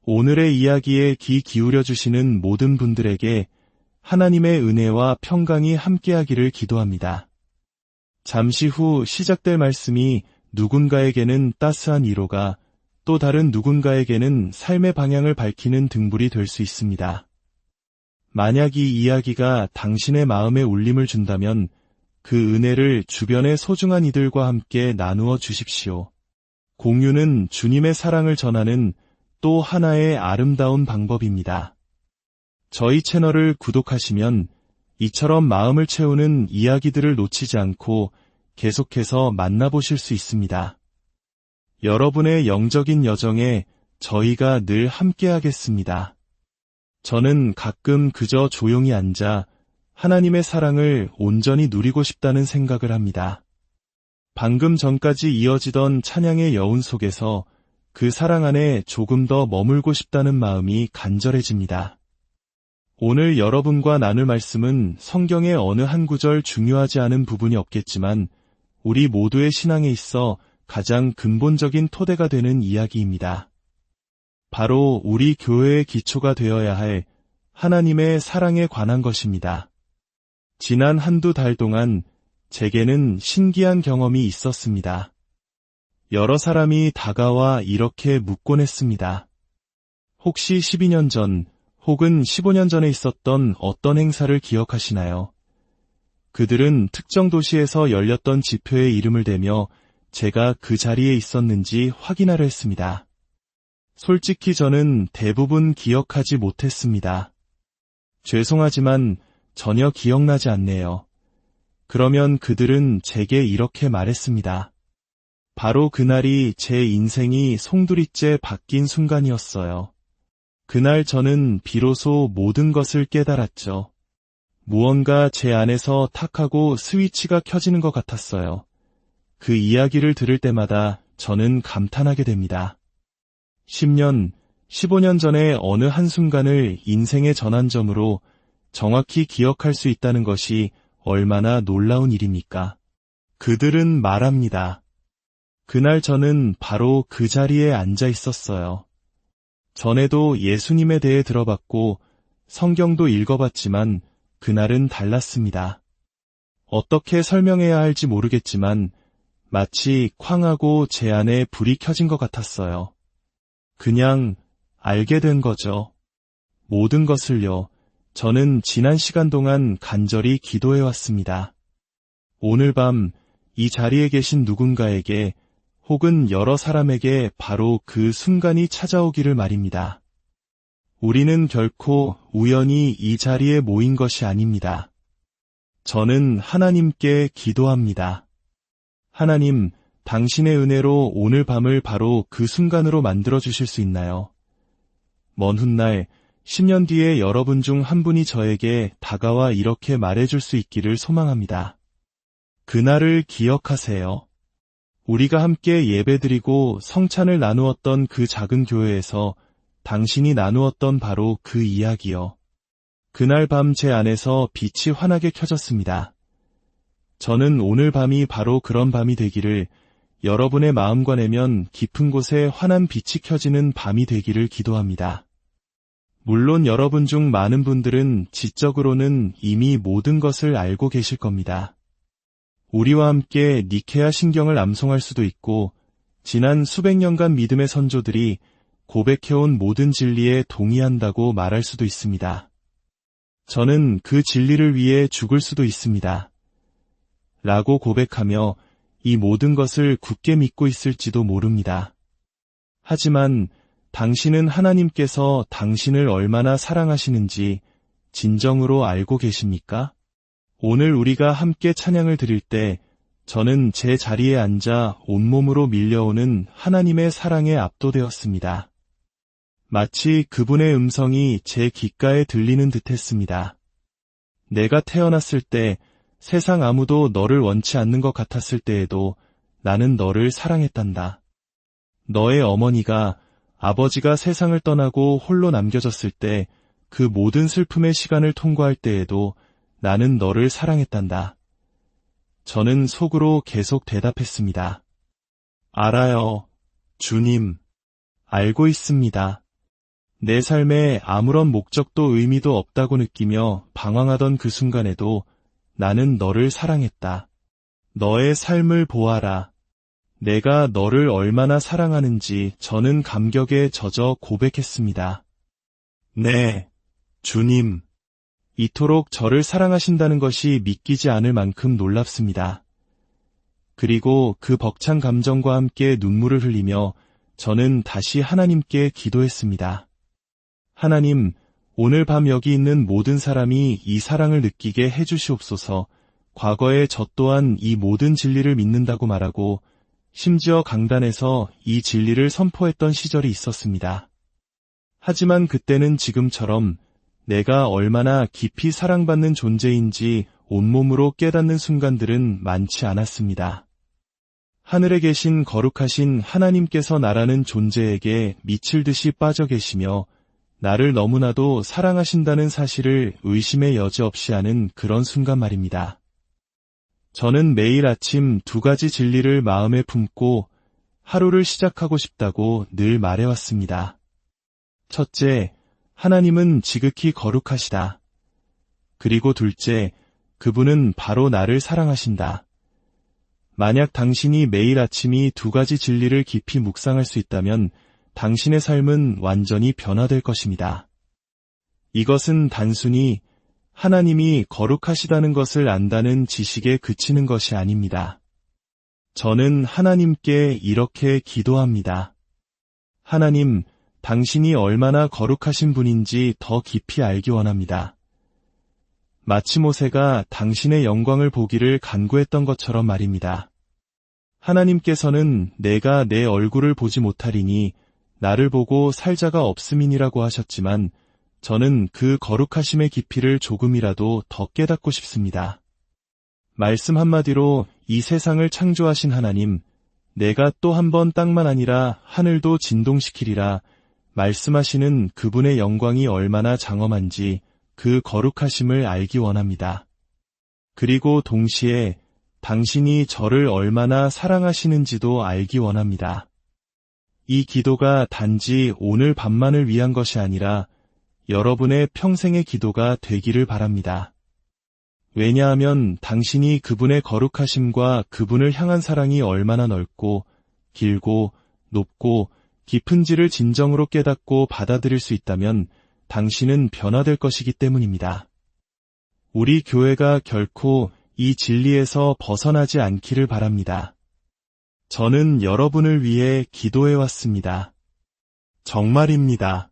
오늘의 이야기에 귀 기울여 주시는 모든 분들에게 하나님의 은혜와 평강이 함께하기를 기도합니다. 잠시 후 시작될 말씀이 누군가에게는 따스한 위로가, 또 다른 누군가에게는 삶의 방향을 밝히는 등불이 될 수 있습니다. 만약 이 이야기가 당신의 마음에 울림을 준다면 그 은혜를 주변의 소중한 이들과 함께 나누어 주십시오. 공유는 주님의 사랑을 전하는 또 하나의 아름다운 방법입니다. 저희 채널을 구독하시면 이처럼 마음을 채우는 이야기들을 놓치지 않고 계속해서 만나보실 수 있습니다. 여러분의 영적인 여정에 저희가 늘 함께하겠습니다. 저는 가끔 그저 조용히 앉아 하나님의 사랑을 온전히 누리고 싶다는 생각을 합니다. 방금 전까지 이어지던 찬양의 여운 속에서 그 사랑 안에 조금 더 머물고 싶다는 마음이 간절해집니다. 오늘 여러분과 나눌 말씀은 성경의 어느 한 구절 중요하지 않은 부분이 없겠지만 우리 모두의 신앙에 있어 가장 근본적인 토대가 되는 이야기입니다. 바로 우리 교회의 기초가 되어야 할 하나님의 사랑에 관한 것입니다. 지난 한두 달 동안 제게는 신기한 경험이 있었습니다. 여러 사람이 다가와 이렇게 묻곤 했습니다. 혹시 12년 전 혹은 15년 전에 있었던 어떤 행사를 기억하시나요? 그들은 특정 도시에서 열렸던 집회에 이름을 대며 제가 그 자리에 있었는지 확인하려 했습니다. 솔직히 저는 대부분 기억하지 못했습니다. 죄송하지만 전혀 기억나지 않네요. 그러면 그들은 제게 이렇게 말했습니다. 바로 그날이 제 인생이 송두리째 바뀐 순간이었어요. 그날 저는 비로소 모든 것을 깨달았죠. 무언가 제 안에서 탁하고 스위치가 켜지는 것 같았어요. 그 이야기를 들을 때마다 저는 감탄하게 됩니다. 10년, 15년 전의 어느 한순간을 인생의 전환점으로 정확히 기억할 수 있다는 것이 얼마나 놀라운 일입니까? 그들은 말합니다. 그날 저는 바로 그 자리에 앉아 있었어요. 전에도 예수님에 대해 들어봤고 성경도 읽어봤지만 그날은 달랐습니다. 어떻게 설명해야 할지 모르겠지만 마치 쾅하고 제 안에 불이 켜진 것 같았어요. 그냥 알게 된 거죠. 모든 것을요. 저는 지난 시간 동안 간절히 기도해왔습니다. 오늘 밤 이 자리에 계신 누군가에게 혹은 여러 사람에게 바로 그 순간이 찾아오기를 말입니다. 우리는 결코 우연히 이 자리에 모인 것이 아닙니다. 저는 하나님께 기도합니다. 하나님, 당신의 은혜로 오늘 밤을 바로 그 순간으로 만들어 주실 수 있나요? 먼 훗날 10년 뒤에 여러분 중 한 분이 저에게 다가와 이렇게 말해줄 수 있기를 소망합니다. 그날을 기억하세요. 우리가 함께 예배드리고 성찬을 나누었던 그 작은 교회에서 당신이 나누었던 바로 그 이야기요. 그날 밤 제 안에서 빛이 환하게 켜졌습니다. 저는 오늘 밤이 바로 그런 밤이 되기를, 여러분의 마음과 내면 깊은 곳에 환한 빛이 켜지는 밤이 되기를 기도합니다. 물론 여러분 중 많은 분들은 지적으로는 이미 모든 것을 알고 계실 겁니다. 우리와 함께 니케아 신경을 암송할 수도 있고 지난 수백 년간 믿음의 선조들이 고백해온 모든 진리에 동의한다고 말할 수도 있습니다. 저는 그 진리를 위해 죽을 수도 있습니다. 라고 고백하며 이 모든 것을 굳게 믿고 있을지도 모릅니다. 하지만 당신은 하나님께서 당신을 얼마나 사랑하시는지 진정으로 알고 계십니까? 오늘 우리가 함께 찬양을 드릴 때 저는 제 자리에 앉아 온몸으로 밀려오는 하나님의 사랑에 압도되었습니다. 마치 그분의 음성이 제 귓가에 들리는 듯했습니다. 내가 태어났을 때 세상 아무도 너를 원치 않는 것 같았을 때에도 나는 너를 사랑했단다. 너의 어머니가, 아버지가 세상을 떠나고 홀로 남겨졌을 때 그 모든 슬픔의 시간을 통과할 때에도 나는 너를 사랑했단다. 저는 속으로 계속 대답했습니다. 알아요, 주님. 알고 있습니다. 내 삶에 아무런 목적도 의미도 없다고 느끼며 방황하던 그 순간에도 나는 너를 사랑했다. 너의 삶을 보아라. 내가 너를 얼마나 사랑하는지 저는 감격에 젖어 고백했습니다. 네, 주님. 이토록 저를 사랑하신다는 것이 믿기지 않을 만큼 놀랍습니다. 그리고 그 벅찬 감정과 함께 눈물을 흘리며 저는 다시 하나님께 기도했습니다. 하나님, 오늘 밤 여기 있는 모든 사람이 이 사랑을 느끼게 해주시옵소서. 과거에 저 또한 이 모든 진리를 믿는다고 말하고 심지어 강단에서 이 진리를 선포했던 시절이 있었습니다. 하지만 그때는 지금처럼 내가 얼마나 깊이 사랑받는 존재인지 온몸으로 깨닫는 순간들은 많지 않았습니다. 하늘에 계신 거룩하신 하나님께서 나라는 존재에게 미칠 듯이 빠져 계시며 나를 너무나도 사랑하신다는 사실을 의심의 여지 없이 아는 그런 순간 말입니다. 저는 매일 아침 2가지 진리를 마음에 품고 하루를 시작하고 싶다고 늘 말해왔습니다. 첫째, 하나님은 지극히 거룩하시다. 그리고 둘째, 그분은 바로 나를 사랑하신다. 만약 당신이 매일 아침이 2가지 진리를 깊이 묵상할 수 있다면 당신의 삶은 완전히 변화될 것입니다. 이것은 단순히 하나님이 거룩하시다는 것을 안다는 지식에 그치는 것이 아닙니다. 저는 하나님께 이렇게 기도합니다. 하나님, 당신이 얼마나 거룩하신 분인지 더 깊이 알기 원합니다. 마치 모세가 당신의 영광을 보기를 간구했던 것처럼 말입니다. 하나님께서는 내가 내 얼굴을 보지 못하리니 나를 보고 살 자가 없음이니라고 하셨지만 저는 그 거룩하심의 깊이를 조금이라도 더 깨닫고 싶습니다. 말씀 한마디로 이 세상을 창조하신 하나님, 내가 또 한 번 땅만 아니라 하늘도 진동시키리라 말씀하시는 그분의 영광이 얼마나 장엄한지 그 거룩하심을 알기 원합니다. 그리고 동시에 당신이 저를 얼마나 사랑하시는지도 알기 원합니다. 이 기도가 단지 오늘 밤만을 위한 것이 아니라 여러분의 평생의 기도가 되기를 바랍니다. 왜냐하면 당신이 그분의 거룩하심과 그분을 향한 사랑이 얼마나 넓고 길고 높고 깊은지를 진정으로 깨닫고 받아들일 수 있다면 당신은 변화될 것이기 때문입니다. 우리 교회가 결코 이 진리에서 벗어나지 않기를 바랍니다. 저는 여러분을 위해 기도해왔습니다. 정말입니다.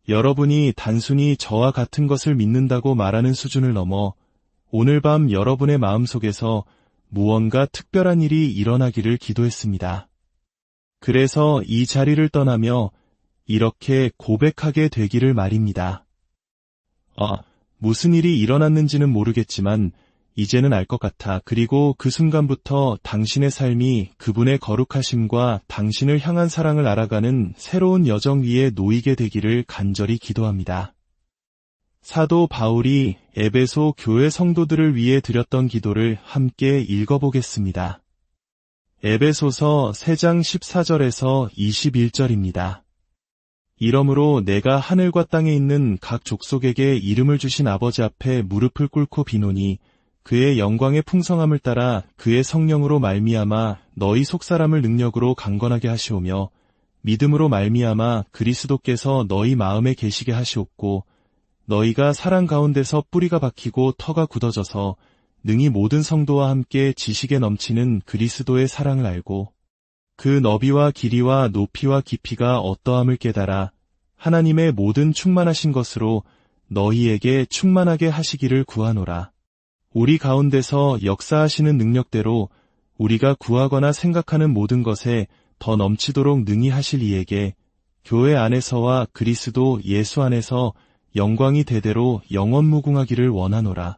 여러분이 단순히 저와 같은 것을 믿는다고 말하는 수준을 넘어 오늘 밤 여러분의 마음속에서 무언가 특별한 일이 일어나기를 기도했습니다. 그래서 이 자리를 떠나며 이렇게 고백하게 되기를 말입니다. 무슨 일이 일어났는지는 모르겠지만 이제는 알 것 같아. 그리고 그 순간부터 당신의 삶이 그분의 거룩하심과 당신을 향한 사랑을 알아가는 새로운 여정 위에 놓이게 되기를 간절히 기도합니다. 사도 바울이 에베소 교회 성도들을 위해 드렸던 기도를 함께 읽어보겠습니다. 에베소서 3장 14절에서 21절입니다. 이러므로 내가 하늘과 땅에 있는 각 족속에게 이름을 주신 아버지 앞에 무릎을 꿇고 비노니 그의 영광의 풍성함을 따라 그의 성령으로 말미암아 너희 속사람을 능력으로 강건하게 하시오며 믿음으로 말미암아 그리스도께서 너희 마음에 계시게 하시옵고 너희가 사랑 가운데서 뿌리가 박히고 터가 굳어져서 능히 모든 성도와 함께 지식에 넘치는 그리스도의 사랑을 알고 그 너비와 길이와 높이와 깊이가 어떠함을 깨달아 하나님의 모든 충만하신 것으로 너희에게 충만하게 하시기를 구하노라. 우리 가운데서 역사하시는 능력대로 우리가 구하거나 생각하는 모든 것에 더 넘치도록 능히 하실 이에게 교회 안에서와 그리스도 예수 안에서 영광이 대대로 영원무궁하기를 원하노라.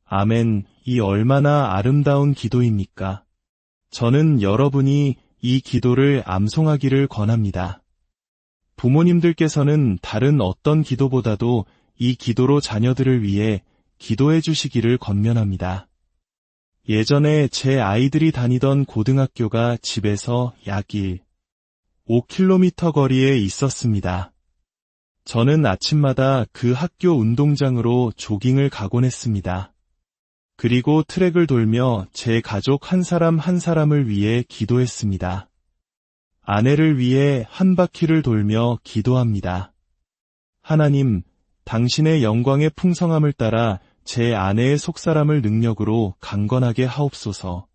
아멘. 이 얼마나 아름다운 기도입니까? 저는 여러분이 이 기도를 암송하기를 권합니다. 부모님들께서는 다른 어떤 기도보다도 이 기도로 자녀들을 위해 기도해 주시기를 권면합니다. 예전에 제 아이들이 다니던 고등학교가 집에서 약 5km 거리에 있었습니다. 저는 아침마다 그 학교 운동장으로 조깅을 가곤 했습니다. 그리고 트랙을 돌며 제 가족 한 사람 한 사람을 위해 기도했습니다. 아내를 위해 한 바퀴를 돌며 기도합니다. 하나님, 당신의 영광의 풍성함을 따라 제 아내의 속사람을 능력으로 강건하게 하옵소서.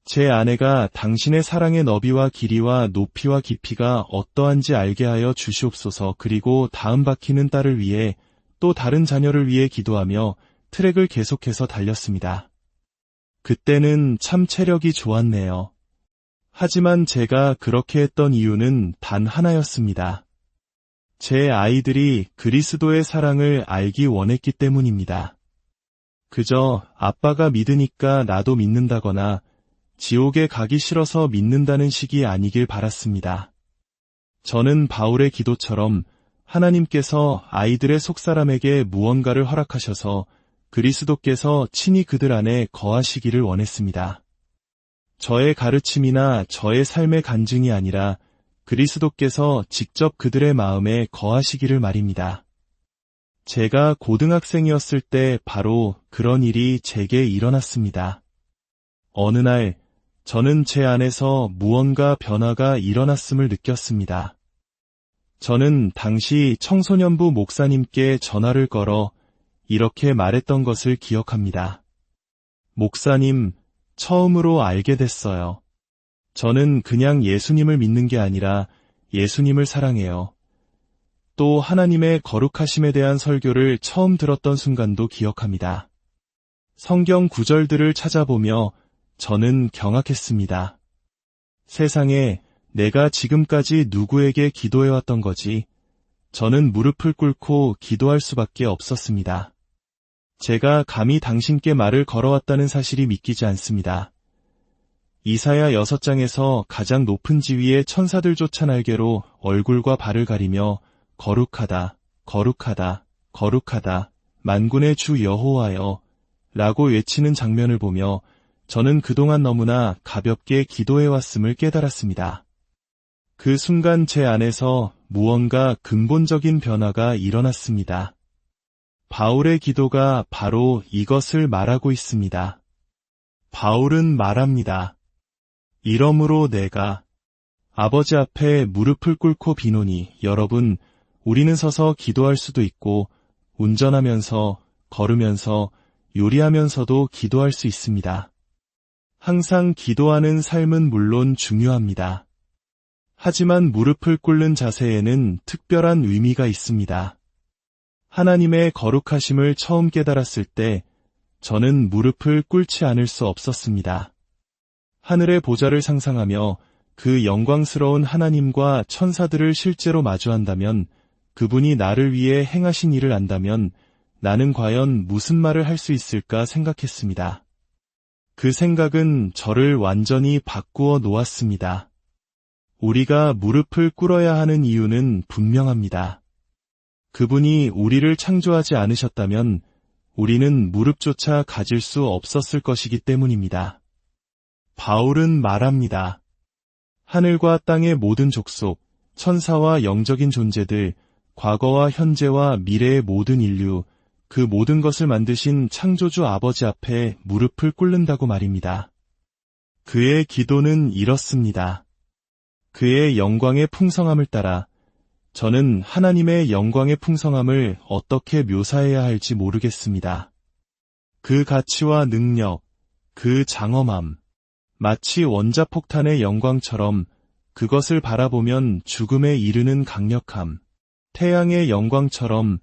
제 아내가 당신의 사랑의 너비와 길이와 높이와 깊이가 어떠한지 알게 하여 주시옵소서. 그리고 다음 바퀴는 딸을 위해 또 다른 자녀를 위해 기도하며 트랙을 계속해서 달렸습니다. 그때는 참 체력이 좋았네요. 하지만 제가 그렇게 했던 이유는 단 하나였습니다. 제 아이들이 그리스도의 사랑을 알기 원했기 때문입니다. 그저 아빠가 믿으니까 나도 믿는다거나 지옥에 가기 싫어서 믿는다는 식이 아니길 바랐습니다. 저는 바울의 기도처럼 하나님께서 아이들의 속사람에게 무언가를 허락하셔서 그리스도께서 친히 그들 안에 거하시기를 원했습니다. 저의 가르침이나 저의 삶의 간증이 아니라 그리스도께서 직접 그들의 마음에 거하시기를 말입니다. 제가 고등학생이었을 때 바로 그런 일이 제게 일어났습니다. 어느 날 저는 제 안에서 무언가 변화가 일어났음을 느꼈습니다. 저는 당시 청소년부 목사님께 전화를 걸어 이렇게 말했던 것을 기억합니다. 목사님, 처음으로 알게 됐어요. 저는 그냥 예수님을 믿는 게 아니라 예수님을 사랑해요. 또 하나님의 거룩하심에 대한 설교를 처음 들었던 순간도 기억합니다. 성경 구절들을 찾아보며 저는 경악했습니다. 세상에 내가 지금까지 누구에게 기도해왔던 거지? 저는 무릎을 꿇고 기도할 수밖에 없었습니다. 제가 감히 당신께 말을 걸어왔다는 사실이 믿기지 않습니다. 이사야 6장에서 가장 높은 지위의 천사들조차 날개로 얼굴과 발을 가리며 거룩하다, 거룩하다, 거룩하다, 만군의 주 여호와여 라고 외치는 장면을 보며 저는 그동안 너무나 가볍게 기도해왔음을 깨달았습니다. 그 순간 제 안에서 무언가 근본적인 변화가 일어났습니다. 바울의 기도가 바로 이것을 말하고 있습니다. 바울은 말합니다. 이러므로 내가 아버지 앞에 무릎을 꿇고 비노니. 여러분, 우리는 서서 기도할 수도 있고 운전하면서, 걸으면서, 요리하면서도 기도할 수 있습니다. 항상 기도하는 삶은 물론 중요합니다. 하지만 무릎을 꿇는 자세에는 특별한 의미가 있습니다. 하나님의 거룩하심을 처음 깨달았을 때 저는 무릎을 꿇지 않을 수 없었습니다. 하늘의 보좌를 상상하며 그 영광스러운 하나님과 천사들을 실제로 마주한다면, 그분이 나를 위해 행하신 일을 안다면 나는 과연 무슨 말을 할 수 있을까 생각했습니다. 그 생각은 저를 완전히 바꾸어 놓았습니다. 우리가 무릎을 꿇어야 하는 이유는 분명합니다. 그분이 우리를 창조하지 않으셨다면 우리는 무릎조차 가질 수 없었을 것이기 때문입니다. 바울은 말합니다. 하늘과 땅의 모든 족속, 천사와 영적인 존재들, 과거와 현재와 미래의 모든 인류, 그 모든 것을 만드신 창조주 아버지 앞에 무릎을 꿇는다고 말입니다. 그의 기도는 이렇습니다. 그의 영광의 풍성함을 따라. 저는 하나님의 영광의 풍성함을 어떻게 묘사해야 할지 모르겠습니다. 그 가치와 능력, 그 장엄함, 마치 원자폭탄의 영광처럼 그것을 바라보면 죽음에 이르는 강력함, 태양의 영광처럼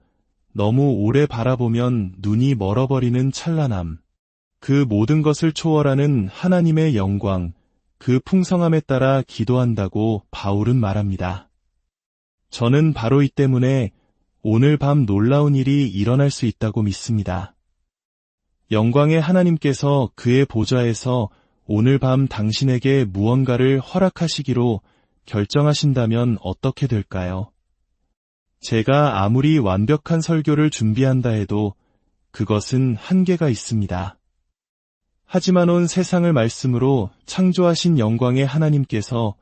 너무 오래 바라보면 눈이 멀어버리는 찬란함, 그 모든 것을 초월하는 하나님의 영광, 그 풍성함에 따라 기도한다고 바울은 말합니다. 저는 바로 이 때문에 오늘 밤 놀라운 일이 일어날 수 있다고 믿습니다. 영광의 하나님께서 그의 보좌에서 오늘 밤 당신에게 무언가를 허락하시기로 결정하신다면 어떻게 될까요? 제가 아무리 완벽한 설교를 준비한다 해도 그것은 한계가 있습니다. 하지만 온 세상을 말씀으로 창조하신 영광의 하나님께서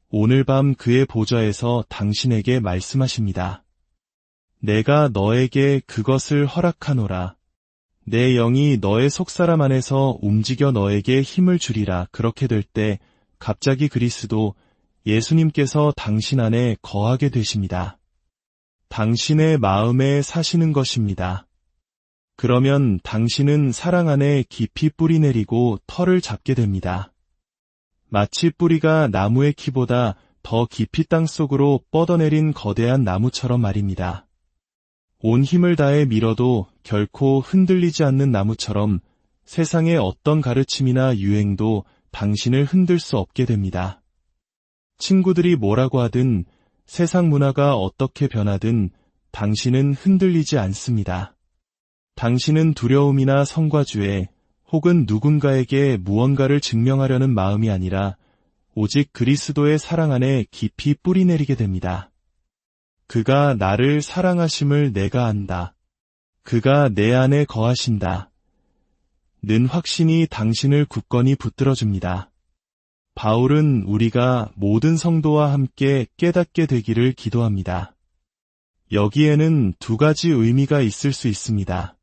오늘 밤 그의 보좌에서 당신에게 말씀하십니다. 내가 너에게 그것을 허락하노라. 내 영이 너의 속사람 안에서 움직여 너에게 힘을 주리라. 그렇게 될 때 갑자기 그리스도 예수님께서 당신 안에 거하게 되십니다. 당신의 마음에 사시는 것입니다. 그러면 당신은 사랑 안에 깊이 뿌리 내리고 털을 잡게 됩니다. 마치 뿌리가 나무의 키보다 더 깊이 땅속으로 뻗어내린 거대한 나무처럼 말입니다. 온 힘을 다해 밀어도 결코 흔들리지 않는 나무처럼 세상의 어떤 가르침이나 유행도 당신을 흔들 수 없게 됩니다. 친구들이 뭐라고 하든 세상 문화가 어떻게 변하든 당신은 흔들리지 않습니다. 당신은 두려움이나 성과주의 혹은 누군가에게 무언가를 증명하려는 마음이 아니라 오직 그리스도의 사랑 안에 깊이 뿌리내리게 됩니다. 그가 나를 사랑하심을 내가 안다. 그가 내 안에 거하신다. 는 확신이 당신을 굳건히 붙들어줍니다. 바울은 우리가 모든 성도와 함께 깨닫게 되기를 기도합니다. 여기에는 두 가지 의미가 있을 수 있습니다.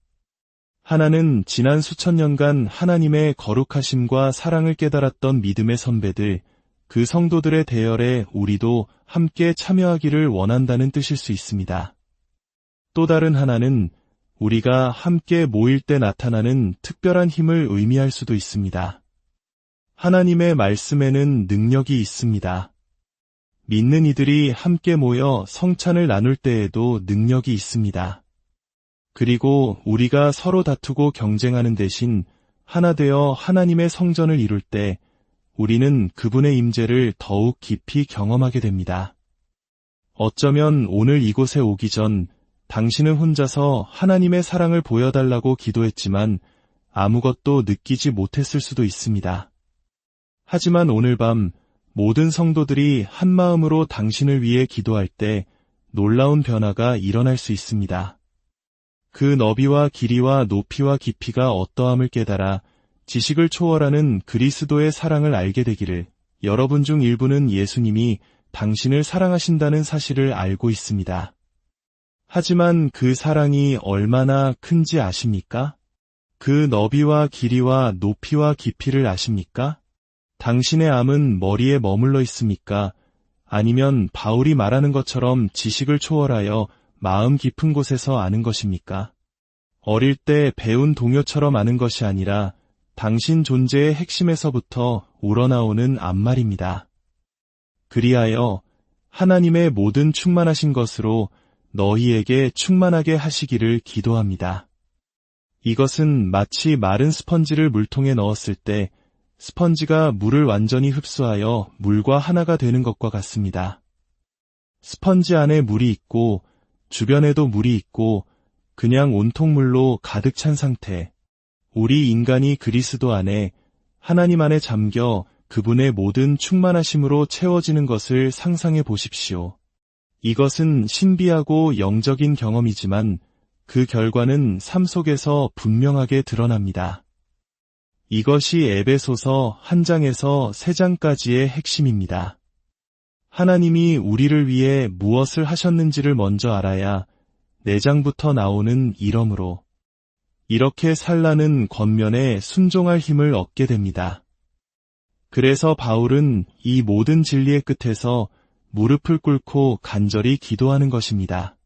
하나는 지난 수천 년간 하나님의 거룩하심과 사랑을 깨달았던 믿음의 선배들, 그 성도들의 대열에 우리도 함께 참여하기를 원한다는 뜻일 수 있습니다. 또 다른 하나는 우리가 함께 모일 때 나타나는 특별한 힘을 의미할 수도 있습니다. 하나님의 말씀에는 능력이 있습니다. 믿는 이들이 함께 모여 성찬을 나눌 때에도 능력이 있습니다. 그리고 우리가 서로 다투고 경쟁하는 대신 하나 되어 하나님의 성전을 이룰 때 우리는 그분의 임재를 더욱 깊이 경험하게 됩니다. 어쩌면 오늘 이곳에 오기 전 당신은 혼자서 하나님의 사랑을 보여달라고 기도했지만 아무것도 느끼지 못했을 수도 있습니다. 하지만 오늘 밤 모든 성도들이 한 마음으로 당신을 위해 기도할 때 놀라운 변화가 일어날 수 있습니다. 그 너비와 길이와 높이와 깊이가 어떠함을 깨달아 지식을 초월하는 그리스도의 사랑을 알게 되기를. 여러분 중 일부는 예수님이 당신을 사랑하신다는 사실을 알고 있습니다. 하지만 그 사랑이 얼마나 큰지 아십니까? 그 너비와 길이와 높이와 깊이를 아십니까? 당신의 암은 머리에 머물러 있습니까? 아니면 바울이 말하는 것처럼 지식을 초월하여 마음 깊은 곳에서 아는 것입니까? 어릴 때 배운 동요처럼 아는 것이 아니라 당신 존재의 핵심에서부터 우러나오는 암말입니다. 그리하여 하나님의 모든 충만하신 것으로 너희에게 충만하게 하시기를 기도합니다. 이것은 마치 마른 스펀지를 물통에 넣었을 때 스펀지가 물을 완전히 흡수하여 물과 하나가 되는 것과 같습니다. 스펀지 안에 물이 있고 주변에도 물이 있고 그냥 온통 물로 가득 찬 상태. 우리 인간이 그리스도 안에 하나님 안에 잠겨 그분의 모든 충만하심으로 채워지는 것을 상상해 보십시오. 이것은 신비하고 영적인 경험이지만 그 결과는 삶 속에서 분명하게 드러납니다. 이것이 에베소서 1장에서 3장까지의 핵심입니다. 하나님이 우리를 위해 무엇을 하셨는지를 먼저 알아야 4장부터 나오는 이러므로 이렇게 살라는 권면에 순종할 힘을 얻게 됩니다. 그래서 바울은 이 모든 진리의 끝에서 무릎을 꿇고 간절히 기도하는 것입니다.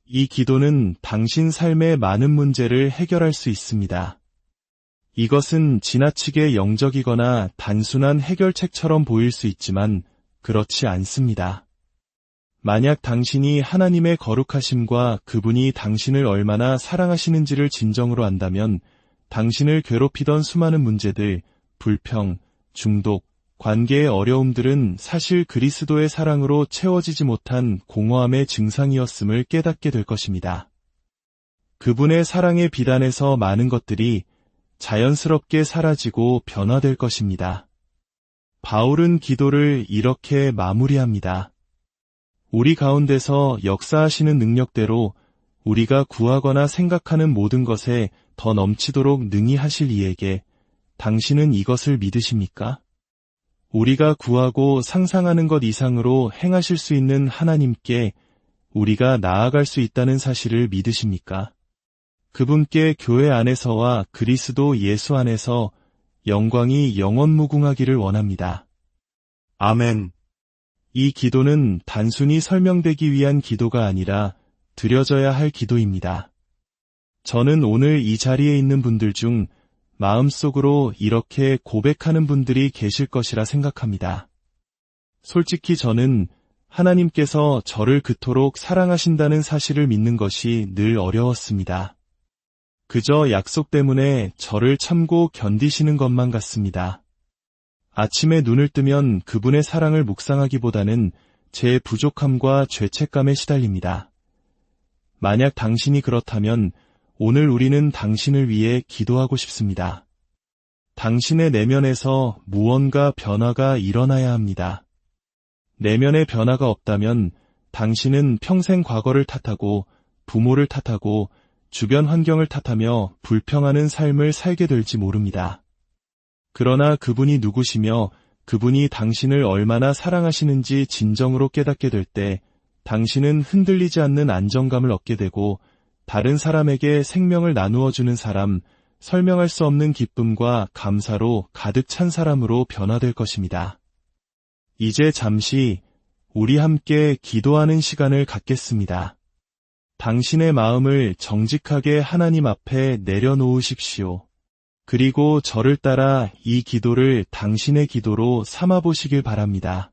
이 기도는 당신 삶의 많은 문제를 해결할 수 있습니다. 이것은 지나치게 영적이거나 단순한 해결책처럼 보일 수 있지만 그렇지 않습니다. 만약 당신이 하나님의 거룩하심과 그분이 당신을 얼마나 사랑하시는지를 진정으로 안다면 당신을 괴롭히던 수많은 문제들, 불평, 중독, 관계의 어려움들은 사실 그리스도의 사랑으로 채워지지 못한 공허함의 증상이었음을 깨닫게 될 것입니다. 그분의 사랑의 비단에서 많은 것들이 자연스럽게 사라지고 변화될 것입니다. 바울은 기도를 이렇게 마무리합니다. 우리 가운데서 역사하시는 능력대로 우리가 구하거나 생각하는 모든 것에 더 넘치도록 능히 하실 이에게 당신은 이것을 믿으십니까? 우리가 구하고 상상하는 것 이상으로 행하실 수 있는 하나님께 우리가 나아갈 수 있다는 사실을 믿으십니까? 그분께 교회 안에서와 그리스도 예수 안에서 영광이 영원무궁하기를 원합니다. 아멘. 이 기도는 단순히 설명되기 위한 기도가 아니라 드려져야 할 기도입니다. 저는 오늘 이 자리에 있는 분들 중 마음속으로 이렇게 고백하는 분들이 계실 것이라 생각합니다. 솔직히 저는 하나님께서 저를 그토록 사랑하신다는 사실을 믿는 것이 늘 어려웠습니다. 그저 약속 때문에 저를 참고 견디시는 것만 같습니다. 아침에 눈을 뜨면 그분의 사랑을 묵상하기보다는 제 부족함과 죄책감에 시달립니다. 만약 당신이 그렇다면 오늘 우리는 당신을 위해 기도하고 싶습니다. 당신의 내면에서 무언가 변화가 일어나야 합니다. 내면의 변화가 없다면 당신은 평생 과거를 탓하고 부모를 탓하고 주변 환경을 탓하며 불평하는 삶을 살게 될지 모릅니다. 그러나 그분이 누구시며 그분이 당신을 얼마나 사랑하시는지 진정으로 깨닫게 될 때 당신은 흔들리지 않는 안정감을 얻게 되고 다른 사람에게 생명을 나누어주는 사람, 설명할 수 없는 기쁨과 감사로 가득 찬 사람으로 변화될 것입니다. 이제 잠시 우리 함께 기도하는 시간을 갖겠습니다. 당신의 마음을 정직하게 하나님 앞에 내려놓으십시오. 그리고 저를 따라 이 기도를 당신의 기도로 삼아보시길 바랍니다.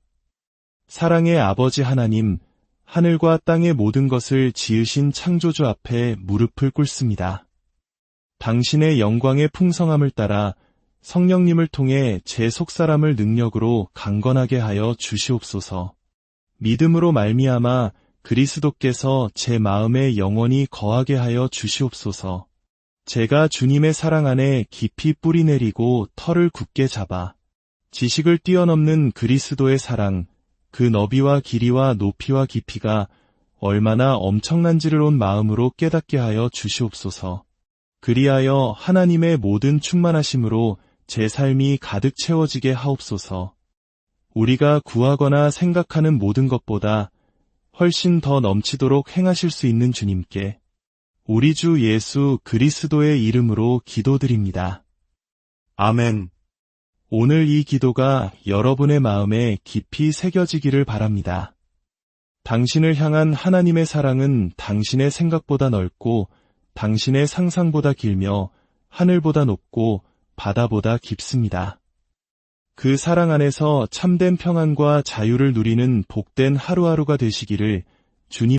사랑의 아버지 하나님, 하늘과 땅의 모든 것을 지으신 창조주 앞에 무릎을 꿇습니다. 당신의 영광의 풍성함을 따라 성령님을 통해 제 속사람을 능력으로 강건하게 하여 주시옵소서. 믿음으로 말미암아 그리스도께서 제 마음에 영원히 거하게 하여 주시옵소서. 제가 주님의 사랑 안에 깊이 뿌리 내리고 털을 굳게 잡아 지식을 뛰어넘는 그리스도의 사랑, 그 너비와 길이와 높이와 깊이가 얼마나 엄청난지를 온 마음으로 깨닫게 하여 주시옵소서. 그리하여 하나님의 모든 충만하심으로 제 삶이 가득 채워지게 하옵소서. 우리가 구하거나 생각하는 모든 것보다 훨씬 더 넘치도록 행하실 수 있는 주님께 우리 주 예수 그리스도의 이름으로 기도드립니다. 아멘. 오늘 이 기도가 여러분의 마음에 깊이 새겨지기를 바랍니다. 당신을 향한 하나님의 사랑은 당신의 생각보다 넓고 당신의 상상보다 길며 하늘보다 높고 바다보다 깊습니다. 그 사랑 안에서 참된 평안과 자유를 누리는 복된 하루하루가 되시기를 주님